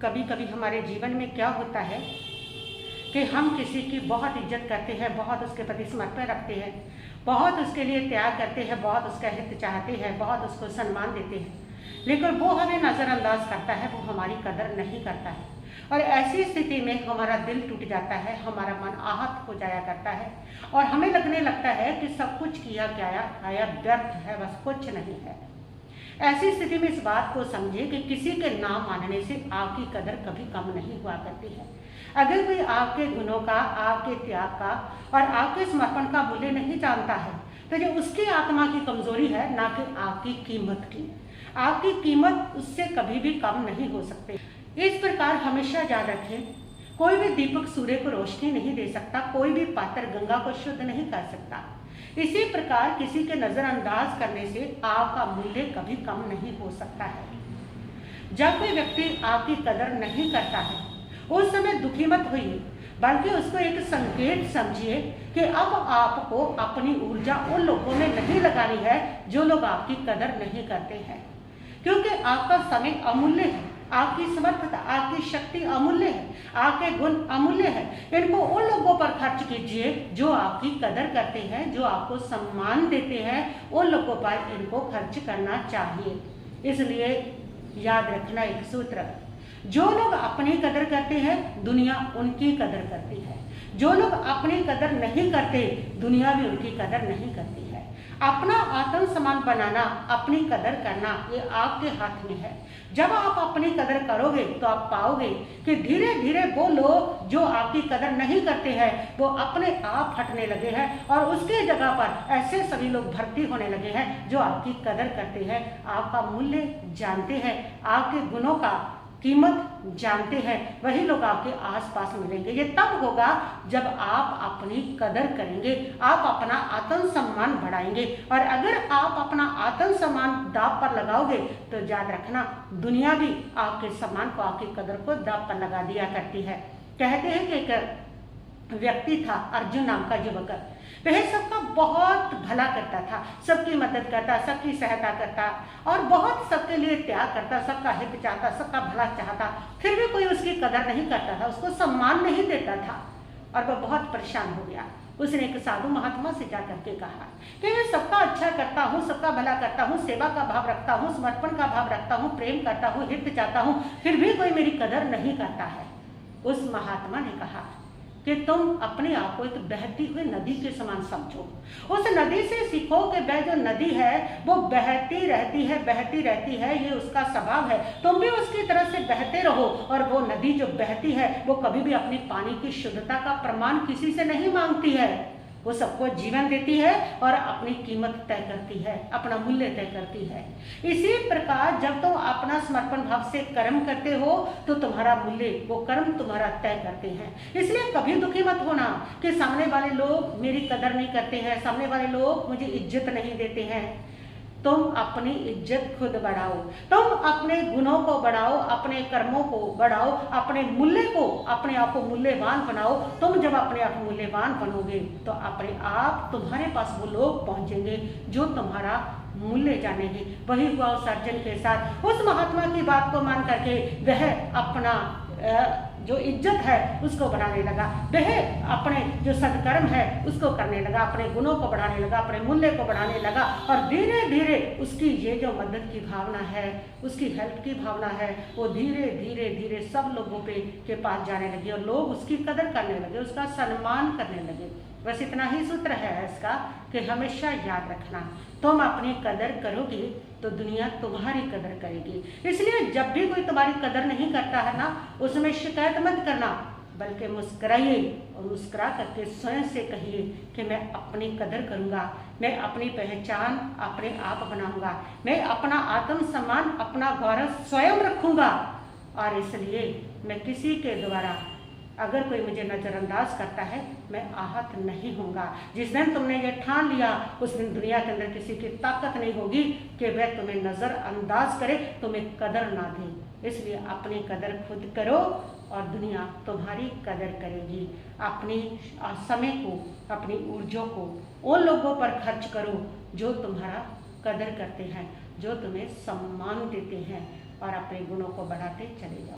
कभी कभी हमारे जीवन में क्या होता है कि हम किसी की बहुत इज्जत करते हैं, बहुत उसके प्रति समर्पण रखते हैं, बहुत उसके लिए त्याग करते हैं, बहुत उसका हित चाहते हैं, बहुत उसको सम्मान देते हैं, लेकिन वो हमें नज़रअंदाज करता है, वो हमारी कदर नहीं करता है। और ऐसी स्थिति में हमारा दिल टूट जाता है, हमारा मन आहत हो जाया करता है और हमें लगने लगता है कि सब कुछ किया क्या व्यर्थ है, बस कुछ नहीं है। ऐसी स्थिति में इस बात को समझे कि किसी के नाम मानने से आपकी कदर कभी कम नहीं हुआ करती है। अगर कोई आपके गुणों का, आपके त्याग का और आपके समर्पण का मूल्य नहीं जानता है तो ये उसकी आत्मा की कमजोरी है, ना कि आपकी कीमत की। आपकी कीमत उससे कभी भी कम नहीं हो सकती। इस प्रकार हमेशा याद रखें, कोई भी दीपक सूर्य को रोशनी नहीं दे सकता, कोई भी पात्र गंगा को शुद्ध नहीं कर सकता। इसी प्रकार किसी के नजरअंदाज करने से आपका मूल्य कभी कम नहीं हो सकता है। जब कोई व्यक्ति आपकी कदर नहीं करता है उस समय दुखी मत होइए, बल्कि उसको एक संकेत समझिए कि अब आपको अपनी ऊर्जा उन लोगों में नहीं लगानी है जो लोग आपकी कदर नहीं करते हैं, क्योंकि आपका समय अमूल्य है, आपकी समर्थता, आपकी शक्ति अमूल्य है, आपके गुण अमूल्य है। इनको उन लोगों पर खर्च कीजिए जो आपकी कदर करते हैं, जो आपको सम्मान देते हैं, उन लोगों पर इनको खर्च करना चाहिए। इसलिए याद रखना एक सूत्र, जो लोग अपनी कदर करते हैं दुनिया उनकी कदर करती है, जो लोग अपनी कदर नहीं करते दुनिया भी उनकी कदर नहीं करती है। अपना आत्म सम्मान बनाना, अपनी कदर करना, ये आपके हाथ में है। जब आप अपनी कदर करोगे तो आप पाओगे कि धीरे धीरे वो लोग जो आपकी कदर नहीं करते हैं वो अपने आप हटने लगे हैं और उसके जगह पर ऐसे सभी लोग भर्ती होने लगे हैं जो आपकी कदर करते हैं, आपका मूल्य जानते हैं, आपके गुणों का कीमत जानते हैं। वही लोग आपके आसपास मिलेंगे। ये तब होगा जब आप अपनी कदर करेंगे, आप अपना आत्म सम्मान बढ़ाएंगे। और अगर आप अपना आत्म सम्मान दांव पर लगाओगे तो याद रखना, दुनिया भी आपके सम्मान को, आपकी कदर को दांव पर लगा दिया करती है। कहते हैं कि एक व्यक्ति था, अर्जुन नाम का युवक, वह सबका बहुत भला करता था, सबकी मदद करता, सबकी सहायता करता और बहुत सबके लिए त्याग करता, सबका हित चाहता, सबका भला चाहता। फिर भी कोई उसकी कदर नहीं करता था, उसको सम्मान नहीं देता था और वह बहुत परेशान हो गया। उसने एक साधु महात्मा से जाकर के कहा कि मैं सबका अच्छा करता हूँ, सबका भला करता हूँ, सेवा का भाव रखता हूँ, समर्पण का भाव रखता हूँ, प्रेम करता हूँ, हित चाहता हूँ, फिर भी कोई मेरी कदर नहीं करता है। उस महात्मा ने कहा कि तुम अपने आप को एक बहती हुई नदी के समान समझो। उस नदी से सीखो कि वह जो नदी है वो बहती रहती है, बहती रहती है, ये उसका स्वभाव है। तुम भी उसकी तरह से बहते रहो। और वो नदी जो बहती है वो कभी भी अपनी पानी की शुद्धता का प्रमाण किसी से नहीं मांगती है, वो सबको जीवन देती है और अपनी कीमत तय करती है, अपना मूल्य तय करती है। इसी प्रकार जब तुम अपना समर्पण भाव से कर्म करते हो तो तुम्हारा मूल्य, वो कर्म तुम्हारा तय करते हैं। इसलिए कभी दुखी मत होना कि सामने वाले लोग मेरी कदर नहीं करते हैं, सामने वाले लोग मुझे इज्जत नहीं देते हैं। तुम अपनी इज्जत खुद बढ़ाओ, तुम अपने गुणों को बढ़ाओ, अपने कर्मों को बढ़ाओ, अपने मूल्य को, अपने आप को मूल्यवान बनाओ। तुम जब अपने आप मूल्यवान बनोगे तो अपने आप तुम्हारे पास वो लोग पहुंचेंगे जो तुम्हारा मूल्य जानेंगे। वही हुआ उस अर्जुन के साथ। उस महात्मा की बात को मान करके वह अपना जो इज्जत है उसको बढ़ाने लगा, वह अपने जो सत्कर्म है उसको करने लगा, अपने गुणों को बढ़ाने लगा, अपने मूल्य को बढ़ाने लगा और धीरे धीरे उसकी ये जो मदद की भावना है, उसकी हेल्प की भावना है, वो धीरे धीरे धीरे सब लोगों के पास जाने लगी और लोग उसकी कदर करने लगे, उसका सम्मान करने लगे। बस इतना ही सूत्र है इसका कि हमेशा याद रखना, तुम अपनी कदर करोगे तो दुनिया तुम्हारी कदर करेगी। इसलिए जब भी कोई तुम्हारी कदर नहीं करता है ना, उसमें शिकायत मत करना, बल्कि मुस्कुराइए और मुस्कुरा करके स्वयं से कहिए कि मैं अपनी कदर करूँगा, मैं अपनी पहचान अपने आप बनाऊँगा, मैं अपना आत्म सम्मान, अपना गौरव स्वयं रखूँगा। और इसलिए मैं किसी के द्वारा अगर कोई मुझे नज़रअंदाज करता है मैं आहत नहीं होऊंगा। जिस दिन तुमने ये ठान लिया उस दिन दुनिया के अंदर किसी की ताकत नहीं होगी कि वह तुम्हें नज़रअंदाज करे, तुम्हें कदर ना दे। इसलिए अपनी कदर खुद करो और दुनिया तुम्हारी कदर करेगी। अपनी समय को, अपनी ऊर्जा को उन लोगों पर खर्च करो जो तुम्हारा कदर करते हैं, जो तुम्हें सम्मान देते हैं और अपने गुणों को बढ़ाते चले जाओ।